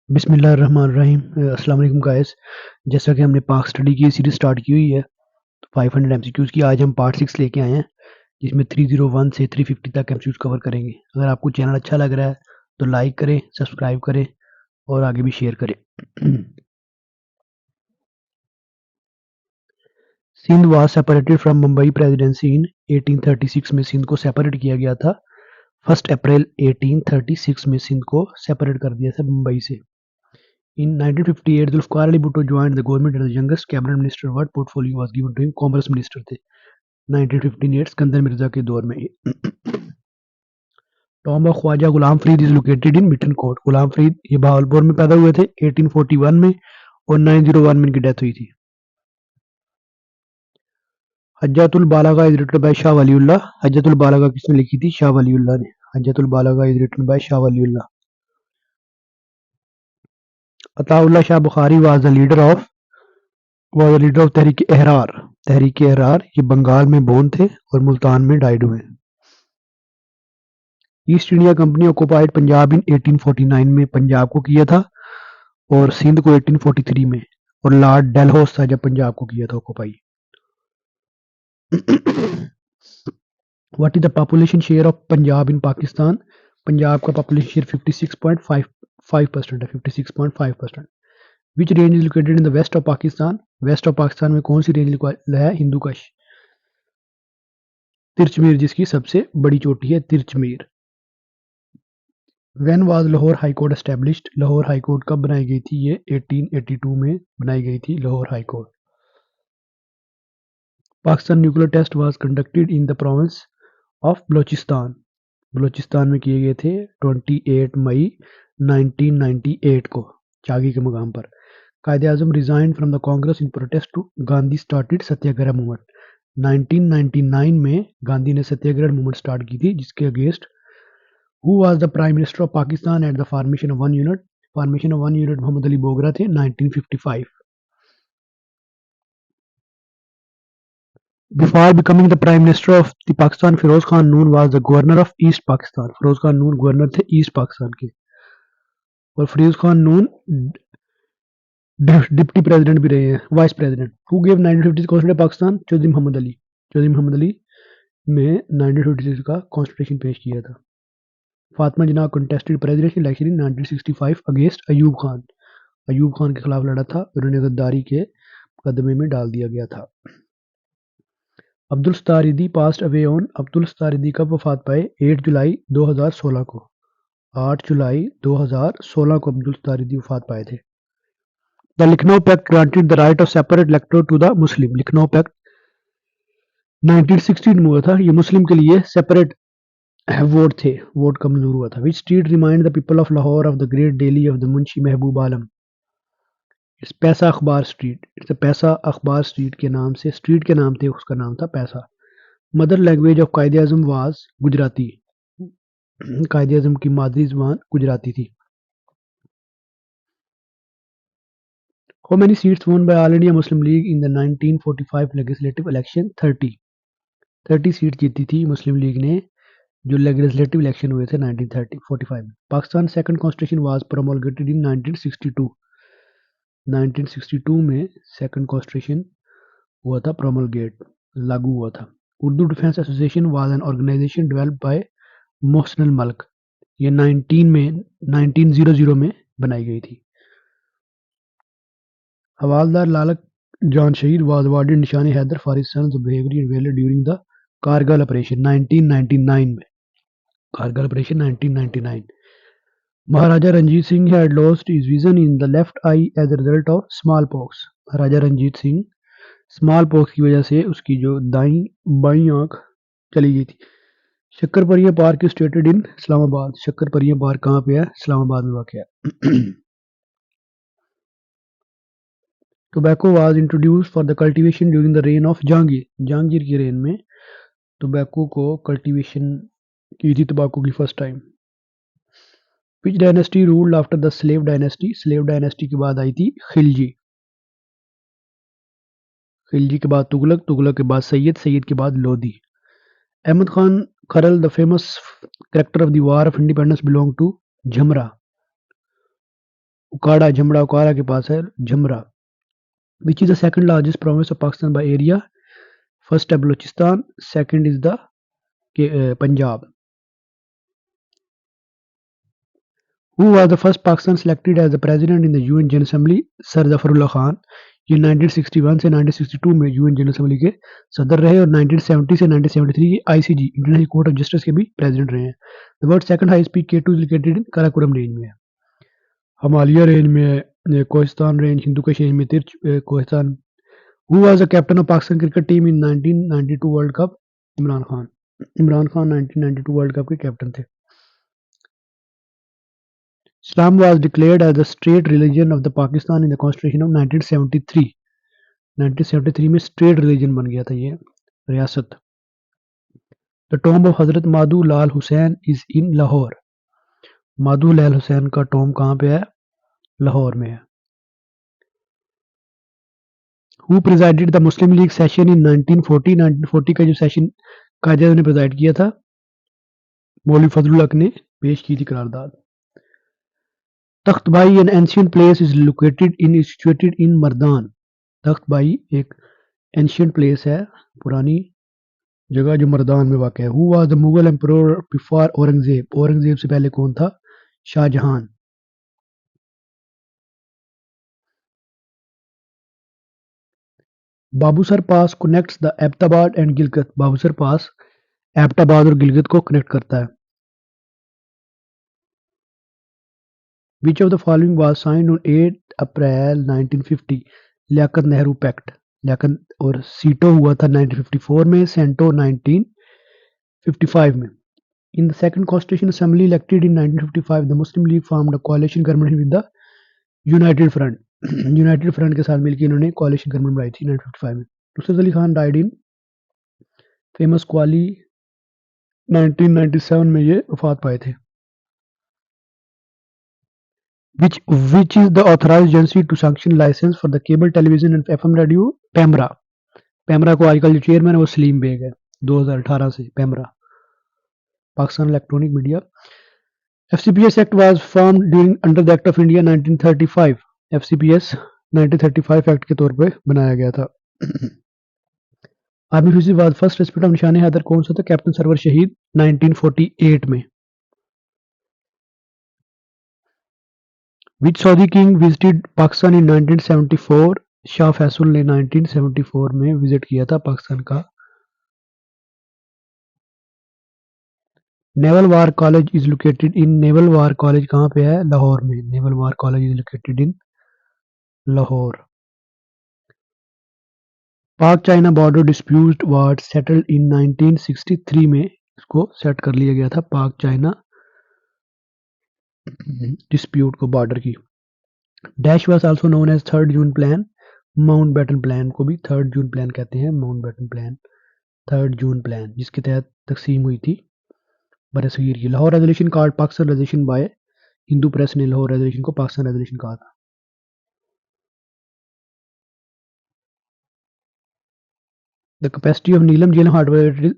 बिस्मिल्लाहिर्रहमानिर्रहीम। अस्सलाम वालेकुम गाइस। जैसा कि हमने पाक स्टडी की सीरीज स्टार्ट की हुई है, तो 500 एमसीक्यूज़ की आज हम पार्ट 6 लेके आए हैं, जिसमें 301 से 350 तक एमसीक्यूज़ कवर करेंगे। अगर आपको चैनल अच्छा लग रहा है तो लाइक करें, सब्सक्राइब करें और आगे भी शेयर करें। Sindh was separated from Mumbai presidency in 1836 में सिंध को सेपरेट किया गया था। 1 अप्रैल 1836 में सिंध को सेपरेट कर दिया था मुंबई से। In 1958, Zulfikar Ali Bhutto joined the government as the youngest cabinet minister. What portfolio was given to him? Commerce minister थे 1958 सिकंदर मिर्जा के दौर में। Tomb of Khwaja Ghulam Farid is located in Mithan Kot. Ghulam Farid ये बहावलपुर में पैदा हुए थे 1841 में और 901 में इनकी डेथ हुई थी। Hujjatul Baligha is written by Shah Waliullah. Hujjatul Baligha किसने लिखी थी? शाह वलीउल्लाह ने। Hujjatul Baligha is written by Shah Waliullah. Ataullah Shah Bukhari was the leader of Tehreek Ahrar. Tehreek Ahrar ये बंगाल में बोर्न थे और मुल्तान में डाइड हुए। East India company occupied Punjab in 1849 में पंजाब को किया था और सिंध को 1843 में, और लॉर्ड डेलहौस था जब पंजाब को किया था occupy. What is the population share of Punjab in Pakistan? Punjab का पॉपुलेशन शेयर 56.5% है। 56.5%। Which range is located in the west of Pakistan? West of Pakistan में कौन सी रेंज है? हिंदू कश। तिरचमीर जिसकी सबसे बड़ी चोटी है, तिरचमीर। When was Lahore high court established? Lahore high court कब बनाई गई थी? ये 1882 में बनाई गई थी Lahore high court. Pakistan nuclear test was conducted in the province of Balochistan. Balochistan में किए गए थे 28 मई 1998 को चागी के मकाम पर। Quaid Azam resign from the Congress in protest to Gandhi started satyagraha movement. 1999 में गांधी ने सत्याग्रह मूवमेंट स्टार्ट की थी, जिसके against Who was the Prime Minister of Pakistan at the formation of one unit? Formation of one unit Mohammad Ali Bogra थे 1955। Before becoming the Prime Minister of the Pakistan, Feroz Khan Noon was the Governor of East Pakistan। Firoz Khan Noon governor थे east Pakistan के, और Firoz Khan Noon deputy president भी रहे हैं, vice president. Who gave 1956 constitution Pakistan? Chaudhry Mohammad Ali. Chaudhry Mohammad Ali ने 1956 का constitution पेश किया था। Fatima Jinnah contested presidential election in 1965 against Ayub Khan. Ayub Khan के खिलाफ लड़ा था, उन्हें गद्दारी के मुकदमे में डाल दिया गया था। अब्दुल सत्तार ईदी passed away on. Abdul Sattar ईदी कब वफात पाए? 8 जुलाई 2016 को। 8 जुलाई 2016 को अब्दुल सत्तार ईदी वफात पाए थे। The Lucknow pact granted the right of separate electorate to the Muslim. Lucknow pact 1916 में हुआ था, ये मुस्लिम के लिए सेपरेट वोट थे, वोट का मंजूर हुआ था। Which street remind the people of Lahore of the great daily of the Munshi Mehboob Alam? इस पैसा अखबार स्ट्रीट। इस पैसा अखबार स्ट्रीट के नाम से, स्ट्रीट के नाम थे, उसका नाम था पैसा। मदर लैंग्वेज ऑफ कायदे आजम वाज गुजराती। कायदे आजम की मादरी जुबान गुजराती थी। How many seats won by All India Muslim League in the 1945 legislative election? 30। 30 seat जीती थी मुस्लिम लीग ने जो लेजिस्लेटिव इलेक्शन हुए थे 1945 में। Pakistan second constitution was promulgated इन 1962। 1962 में सेकंड कॉन्स्टिट्यूशन हुआ था, प्रोमोलगेट लागू हुआ था। Urdu defence association was an organisation developed by Mohsin Mulk. ये 1900 में बनाई गई थी। Havildar Lalak Jan Shaheed was awarded Nishan Haider for his sons bravery and value during the Kargil operation 1999 में। Kargil operation 1999। Maharaja Ranjit Singh had lost his vision in the left eye as a result of smallpox। Maharaja Ranjit Singh smallpox की वजह से उसकी जो बाई आंख चली गई थी। Shakarparian park is situated in Islamabad. Shakarparian park कहाँ पे है? इस्लामाबाद में वाक़ है। Tobacco was introduced for the cultivation during the reign of Jahangir. Jahangir की रेन में टोबैको को कल्टीवेशन की थी, टोबैको की first time. Which dynasty ruled after the slave dynasty? Slave dynasty के बाद आई थी खिलजी। खिलजी के बाद तुगलक, तुगलक के बाद सैयद, सैयद के बाद Lodhi. Ahmad Khan Kharal the famous character of the war of independence belong to Jhamra. Okara Jhamra Okara के पास है Jhamra. Which is the second largest province of Pakistan by area? First है Balochistan, second is the Punjab. Who was the first Pakistan selected as the president in the UN General Assembly? Sir Zafrullah Khan. ये 1961 से 1962 में UN general assembly के सदर रहे और 1970 से 1973 ये ICG international court of justice के भी प्रेसिडेंट रहे हैं। The world second highest peak K2 is located in Karakoram range में है, हिमालय रेंज में है, कोहिस्तान रेंज, हिंदू कश्मीर में Tirich Kohistan. Who was the captain of Pakistan cricket team in 1992 world cup? Imran Khan. Imran Khan 1992 world cup के कैप्टन थे। Islam was declared as the state religion of the Pakistan in the Constitution of 1973. 1973 में state religion बन गया था ये रियासत। The tomb of Hazrat Madhu Lal Hussain is in Lahore. Madhu लाल हुसैन का tomb कहाँ पे है? लाहौर में है। Who presided the Muslim league session in 1940? 1940 का जो सेशन कायदे ने प्रिजाइड किया था, मौलवी फजलुल हक ने पेश की थी करारदाद। Takhtbai an ancient place is located in situated in Mardan. Takhtbai एक एंशियंट प्लेस है, पुरानी जगह जो मर्दान में वाक़ है। Who was the Mughal emperor before Aurangzeb? Aurangzeb से पहले कौन था? Shahjahan. Babusar pass connects the Abbottabad and Gilgit. Babusar pass Abbottabad और गिलगित को कनेक्ट करता है। Which of the following was signed on 8 April 1950? Liaquat Nehru pact. Liaquat और सीटो हुआ था 1954 में, सेंटो 1955 में। In the second Constitutional Assembly elected in 1955, the Muslim League formed a coalition government with the United Front. United Front के साथ मिलकर इन्होंने coalition government बनाई थी 1955 में। Nusrat Ali Khan died in famous Kuali 1997 में ये वफात पाए थे। Which is the authorized agency to sanction license for the cable television and FM radio? PEMRA. PEMRA को आजकल जो चेयरमैन है वो सलीम बेग है, 2018 से PEMRA, Pakistan electronic media. FCPS Act was formed during under the Act of India 1935. FCPS 1935 act के तौर पे बनाया गया था। Army officer was first recipient of निशान हैदर कौन सा था? कैप्टन सरवर शहीद 1948 में। Which Saudi king visited Pakistan in 1974? Shah Faisal ने 1974 में विजिट किया था पाकिस्तान का। Naval war college is located in. Naval war college कहाँ पे है? लाहौर में। Naval war college is located in Lahore. Pak China border dispute was settled in 1963 में इसको सेट कर लिया गया था, पाक चाइना डिस्प्यूट को, बॉर्डर की। Dash was also known as 3rd June plan. Mountbatten plan को भी 3rd जून प्लान कहते हैं। माउंटबेटन प्लान, 3rd जून प्लान, जिसके तहत तकसीम हुई थी बरसगीर की। Lahore resolution called Pakistan resolution bye, Hindu press ने लाहौर रेजोल्यूशन को पाकिस्तान रेजोल्यूशन कहा था। द कैपेसिटी ऑफ नीलम झील हार्डवेयर